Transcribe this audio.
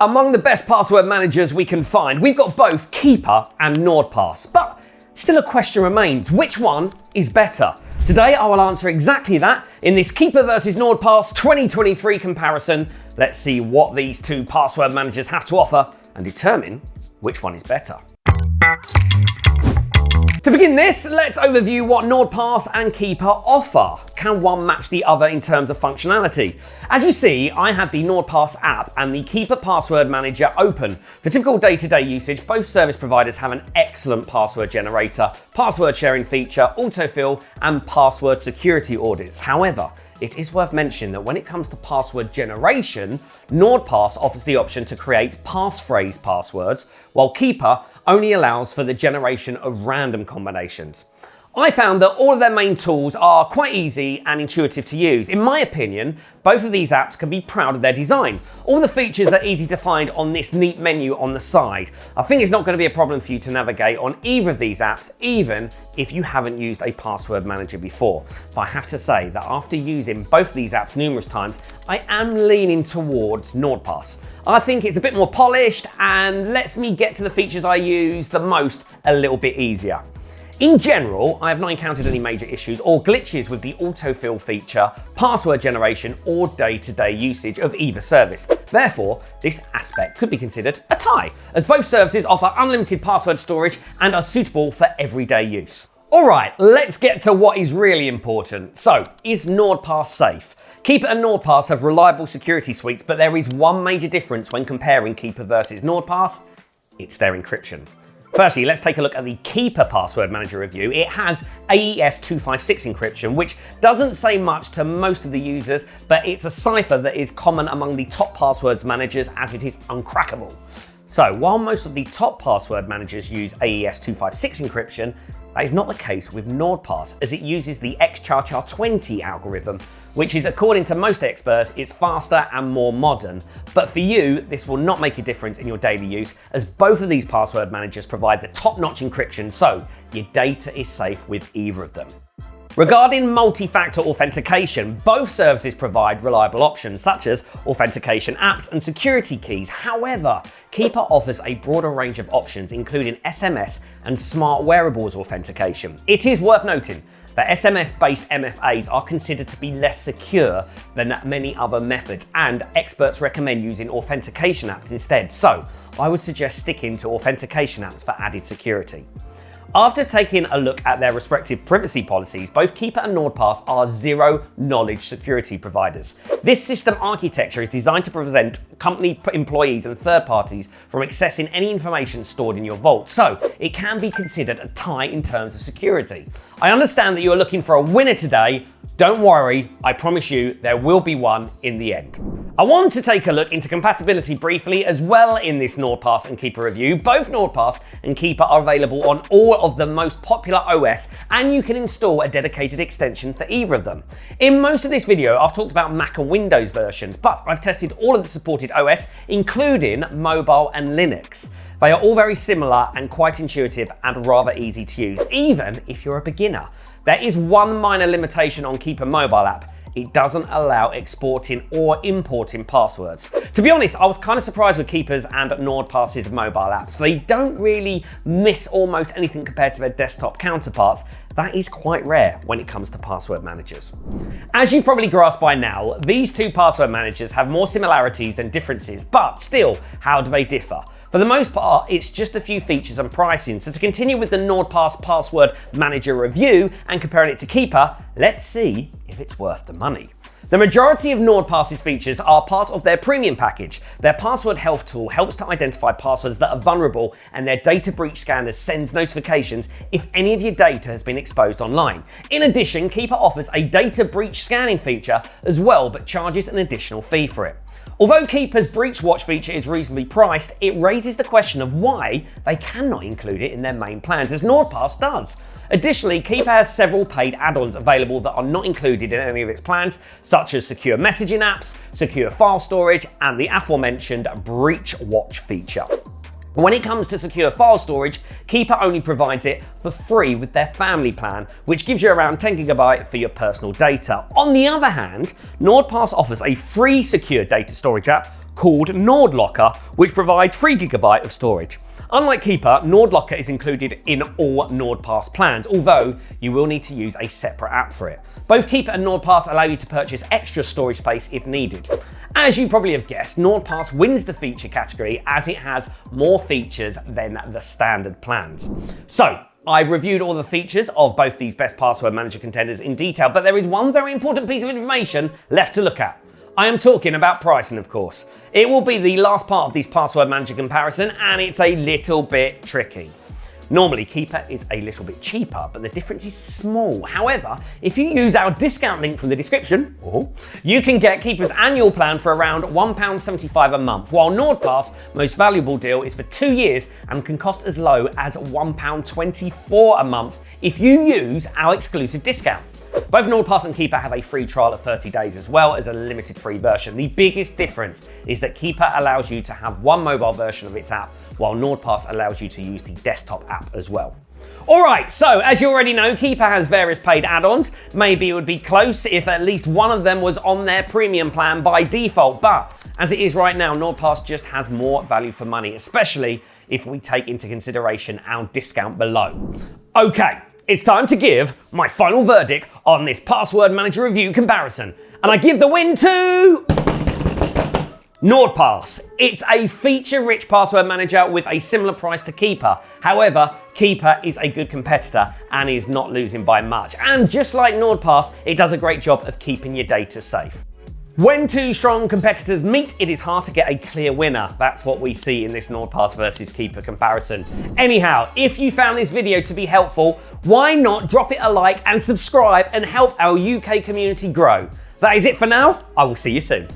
Among the best password managers we can find, we've got both Keeper and NordPass. But still a question remains, which one is better? Today I will answer exactly that in this Keeper versus NordPass 2023 comparison. Let's see what these two password managers have to offer and determine which one is better. To begin this, let's overview what NordPass and Keeper offer. Can one match the other in terms of functionality? As you see, I have the NordPass app and the Keeper password manager open. For typical day-to-day usage, both service providers have an excellent password generator, password sharing feature, autofill, and password security audits. However, it is worth mentioning that when it comes to password generation, NordPass offers the option to create passphrase passwords, while Keeper only allows for the generation of random combinations. I found that all of their main tools are quite easy and intuitive to use. In my opinion, both of these apps can be proud of their design. All the features are easy to find on this neat menu on the side. I think it's not going to be a problem for you to navigate on either of these apps, even if you haven't used a password manager before. But I have to say that after using both of these apps numerous times, I am leaning towards NordPass. I think it's a bit more polished and lets me get to the features I use the most a little bit easier. In general, I have not encountered any major issues or glitches with the autofill feature, password generation, or day-to-day usage of either service. Therefore, this aspect could be considered a tie, as both services offer unlimited password storage and are suitable for everyday use. Alright, let's get to what is really important. So, is NordPass safe? Keeper and NordPass have reliable security suites, but there is one major difference when comparing Keeper versus NordPass. It's their encryption. Firstly, let's take a look at the Keeper password manager review. It has AES 256 encryption, which doesn't say much to most of the users, but it's a cipher that is common among the top passwords managers as it is uncrackable. So while most of the top password managers use AES 256 encryption, that is not the case with NordPass, as it uses the XCHR20 algorithm, which is, according to most experts, is faster and more modern. But for you, this will not make a difference in your daily use, as both of these password managers provide the top-notch encryption, so your data is safe with either of them. Regarding multi-factor authentication, both services provide reliable options such as authentication apps and security keys. However, Keeper offers a broader range of options, including SMS and smart wearables authentication. It is worth noting that SMS-based MFAs are considered to be less secure than many other methods, and experts recommend using authentication apps instead. So, I would suggest sticking to authentication apps for added security. After taking a look at their respective privacy policies, both Keeper and NordPass are zero-knowledge security providers. This system architecture is designed to prevent company employees and third parties from accessing any information stored in your vault, so it can be considered a tie in terms of security. I understand that you are looking for a winner today. Don't worry, I promise you there will be one in the end. I want to take a look into compatibility briefly as well in this NordPass and Keeper review. Both NordPass and Keeper are available on all of the most popular OS, and you can install a dedicated extension for either of them. In most of this video, I've talked about Mac and Windows versions, but I've tested all of the supported OS, including mobile and Linux. They are all very similar and quite intuitive and rather easy to use, even if you're a beginner. There is one minor limitation on Keeper mobile app. It doesn't allow exporting or importing passwords. To be honest, I was kind of surprised with Keeper's and NordPass's mobile apps. They don't really miss almost anything compared to their desktop counterparts. That is quite rare when it comes to password managers. As you've probably grasped by now, these two password managers have more similarities than differences, but still, how do they differ? For the most part, it's just a few features and pricing. So to continue with the NordPass password manager review and comparing it to Keeper, let's see if it's worth the money. The majority of NordPass's features are part of their premium package. Their password health tool helps to identify passwords that are vulnerable, and their data breach scanner sends notifications if any of your data has been exposed online. In addition, Keeper offers a data breach scanning feature as well, but charges an additional fee for it. Although Keeper's Breach Watch feature is reasonably priced, it raises the question of why they cannot include it in their main plans, as NordPass does. Additionally, Keeper has several paid add-ons available that are not included in any of its plans, such as secure messaging apps, secure file storage, and the aforementioned Breach Watch feature. When it comes to secure file storage, Keeper only provides it for free with their family plan, which gives you around 10 GB for your personal data. On the other hand, NordPass offers a free secure data storage app called NordLocker, which provides 3 GB of storage. Unlike Keeper, NordLocker is included in all NordPass plans, although you will need to use a separate app for it. Both Keeper and NordPass allow you to purchase extra storage space if needed. As you probably have guessed, NordPass wins the feature category as it has more features than the standard plans. So, I reviewed all the features of both these best password manager contenders in detail, but there is one very important piece of information left to look at. I am talking about pricing, of course. It will be the last part of this password manager comparison, and it's a little bit tricky. Normally, Keeper is a little bit cheaper, but the difference is small. However, if you use our discount link from the description, you can get Keeper's annual plan for around £1.75 a month, while NordPass' most valuable deal is for 2 years and can cost as low as £1.24 a month if you use our exclusive discount. Both NordPass and Keeper have a free trial of 30 days as well as a limited free version. The biggest difference is that Keeper allows you to have one mobile version of its app, while NordPass allows you to use the desktop app as well. Alright, so as you already know, Keeper has various paid add-ons. Maybe it would be close if at least one of them was on their premium plan by default, but as it is right now, NordPass just has more value for money, especially if we take into consideration our discount below. Okay. It's time to give my final verdict on this password manager review comparison. And I give the win to NordPass. It's a feature-rich password manager with a similar price to Keeper. However, Keeper is a good competitor and is not losing by much. And just like NordPass, it does a great job of keeping your data safe. When two strong competitors meet, it is hard to get a clear winner. That's what we see in this NordPass versus Keeper comparison. Anyhow, if you found this video to be helpful, why not drop it a like and subscribe and help our UK community grow? That is it for now. I will see you soon.